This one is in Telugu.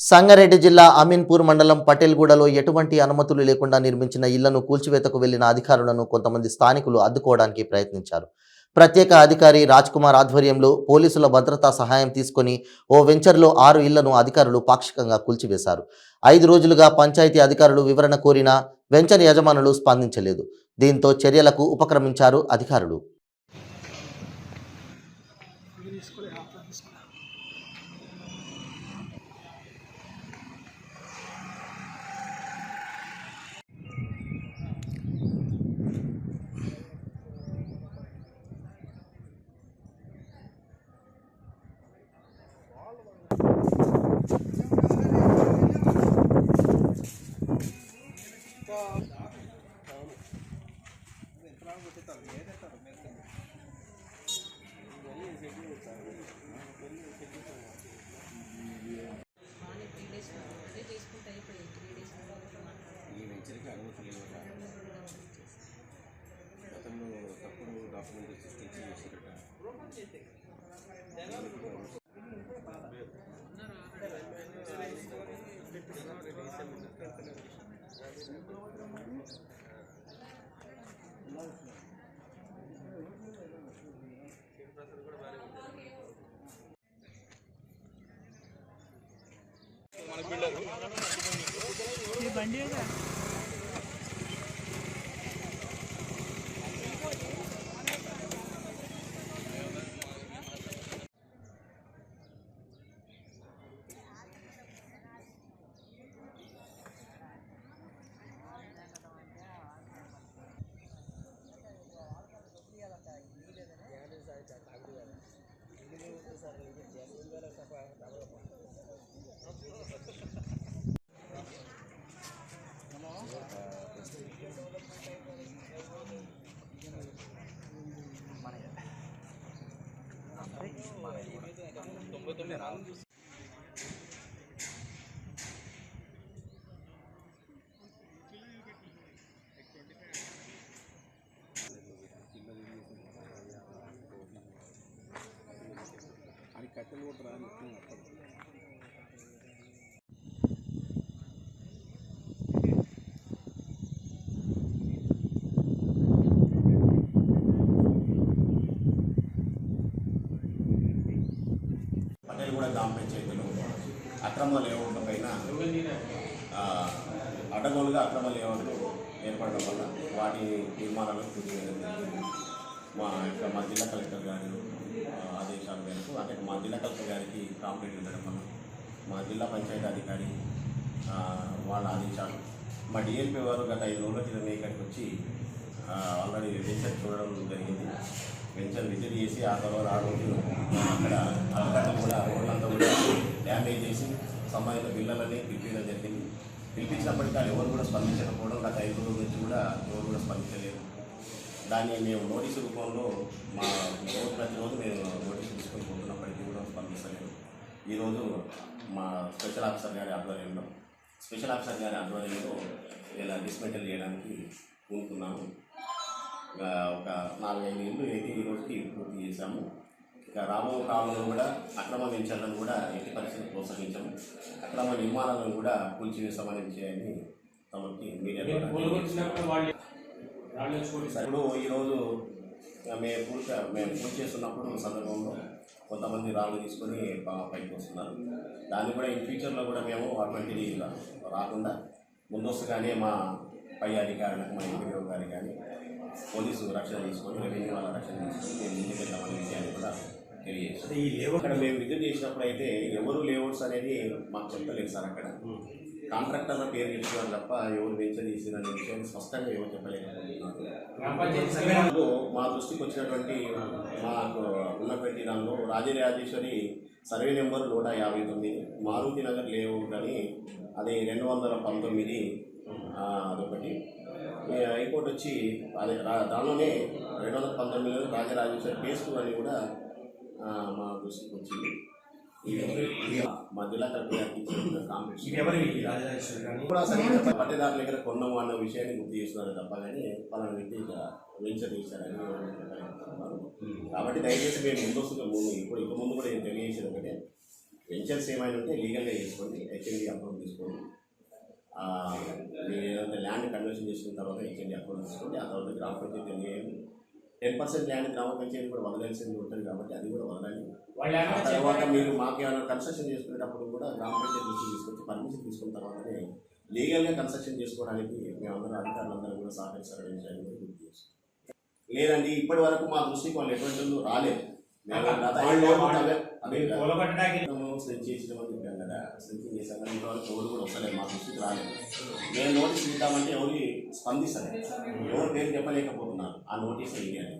సంగారెడ్డి జిల్లా అమీన్పూర్ మండలం పటేల్గూడలో ఎటువంటి అనుమతులు లేకుండా నిర్మించిన ఇళ్లను కూల్చివేతకు వెళ్లిన అధికారులను కొంతమంది స్థానికులు అడ్డుకోవడానికి ప్రయత్నించారు. ప్రత్యేక అధికారి రాజ్ కుమార్ ఆధ్వర్యంలో పోలీసుల భద్రతా సహాయం తీసుకొని ఓ వెంచర్లో 6 ఇళ్లను అధికారులు పాక్షికంగా కూల్చివేశారు. 5 రోజులుగా పంచాయతీ అధికారులు వివరణ కోరినా వెంచర్ యజమానులు స్పందించలేదు. దీంతో చర్యలకు ఉపక్రమించారు అధికారులు. పటేల్గూడ గ్రామ పంచాయతీలో అక్రమ లేఅవుట్ల పైన అడ్డగోలుగా అక్రమ లేఅవుట్లు ఏర్పడడం వల్ల వాటి నిర్మాణాలను పూర్తి చేయడం జరిగింది. మా జిల్లా కలెక్టర్ గారి ఆదేశాల మేరకు, అంటే మా జిల్లా కలెక్టర్ గారికి కాంప్లైంట్ ఇవ్వడం వల్ల మా జిల్లా పంచాయతీ అధికారి వాళ్ళ ఆదేశాలు, మా డిఎల్పీ వారు గత 5 రోజుల క్రితం ఇక్కడికి వచ్చి ఆల్రెడీ వెంచర్ చూడడం జరిగింది. వెంచర్ విజిట్ చేసి ఆ తర్వాత ఆ రోజు అక్కడ అధికారులు కూడా రోడ్లంతా కూడా డ్యామేజ్ చేసి సంబంధిత బిల్లులని పిలిపించడం జరిగింది. పిలిపించినప్పటికీ ఎవరు కూడా స్పందించకపోవడం, గత 5 రోజుల నుంచి కూడా ఎవరు కూడా స్పందించలేదు. దాన్ని మేము నోటీసు రూపంలో ప్రతిరోజు మేము నోటీసు తీసుకొని పోతున్నప్పటికీ కూడా స్పందిస్తలేదు. ఈరోజు మా స్పెషల్ ఆఫీసర్ గారి ఆధ్వర్యంలో ఇలా డిస్మెంటల్ చేయడానికి కోరుకున్నాము. ఒక 4-5 ఇళ్ళు అయితే ఈరోజుకి పూర్తి చేశాము. ఇక రాబో కాలంలో కూడా అక్రమ వెంచర్లను కూడా ఎట్టి పరిస్థితులు ప్రోత్సహించాము. అక్రమ నిర్మాణాలను కూడా కూల్చివేస్తామనే విషయాన్ని తమకి మీడియా ఇప్పుడు ఈరోజు మేము పూర్తి చేస్తున్నప్పుడు సందర్భంలో కొంతమంది రాళ్ళు తీసుకొని పైకి వస్తున్నారు. దాన్ని కూడా ఇన్ ఫ్యూచర్లో కూడా మేము అటువంటిది రాకుండా ముందస్తుగానే మా పై అధికారులకు, మా ఎంపీఓ గారికి కానీ పోలీసు రక్షణ తీసుకొని, రెవెన్యూ వాళ్ళ రక్షణ తీసుకొని మేము ముందుకు వెళ్తామనే విషయాన్ని కూడా తెలియజేస్తాం. ఈ లేఅవుట్ అక్కడ మేము విజిట్ చేసినప్పుడు అయితే ఎవరు లేఅవుట్స్ అనేది మాకు చెప్పలేదు సార్. అక్కడ కాంట్రాక్టర్ల పేరు చెప్తున్నారు తప్ప ఎవరు వెంచర్ చేసిందనే విషయాన్ని స్పష్టంగా ఎవరు చెప్పలేకపోతున్నారు. మా దృష్టికి వచ్చినటువంటి మాకు ఉన్నటువంటి దానిలో Rajarajeshwari survey number 159 Maruti Nagar layout అని, అది 219 అదొకటి. ఇంకోటి వచ్చి అదే దానిలోనే 219 రాజరాజేశ్వరి ఫేజ్ 2 అని కూడా మా దృష్టికి వచ్చింది. మా జిల్లా కలెక్టర్ పట్టేదారుల దగ్గర కొన్నాము అన్న విషయాన్ని గుర్తు చేస్తున్నారు తప్ప కానీ పలానా వ్యక్తి వెంచర్ చేశారని కాబట్టి దయచేసి మేము ముందు కూడా తెలియజేసేది ఒకటే, వెంచర్స్ ఏమైనా ఉంటే లీగల్గా చేసుకోండి. హెచ్ఎండి అప్రూవల్ తీసుకొని మీరు ఏదైతే ల్యాండ్ కన్వర్షన్ చేసుకున్న తర్వాత హెచ్ఎండి అప్రూవల్ తీసుకోండి. ఆ తర్వాత గ్రామ పంచాయతీ 10% ల్యాండ్ గ్రామ పంచాయతీ కూడా వదలాల్సింది ఉంటుంది కాబట్టి అది కూడా వదలండి. ఆ తర్వాత మీరు మాకు ఏమైనా కన్స్ట్రక్షన్ చేసుకునేటప్పుడు కూడా గ్రామ పంచాయతీ నుంచి తీసుకొచ్చి పర్మిషన్ తీసుకున్న తర్వాతనే లీగల్గా కన్స్ట్రక్షన్ చేసుకోవడానికి మేమందరం అధికారులందరూ కూడా సహకరిస్తారనే విషయాన్ని కూడా గుర్తు చేస్తాం. లేదండి ఇప్పటి వరకు మా దృష్టికి వాళ్ళు ఎటువంటి రాలేదు. స్ట్రెచ్ చేసినామని చెప్పాం కదా, స్ట్రెచింగ్ చేశాం కానీ ఇంతవరకు ఎవరు కూడా వస్తలేదు, మా దృష్టికి రాలేదు. మేము నోటీస్ ఇద్దామంటే ఎవరు స్పందిస్తారు, ఎవరు పేరు చెప్పలేకపోతున్నారు. ఆ నోటీస్ ఇవ్వాలి.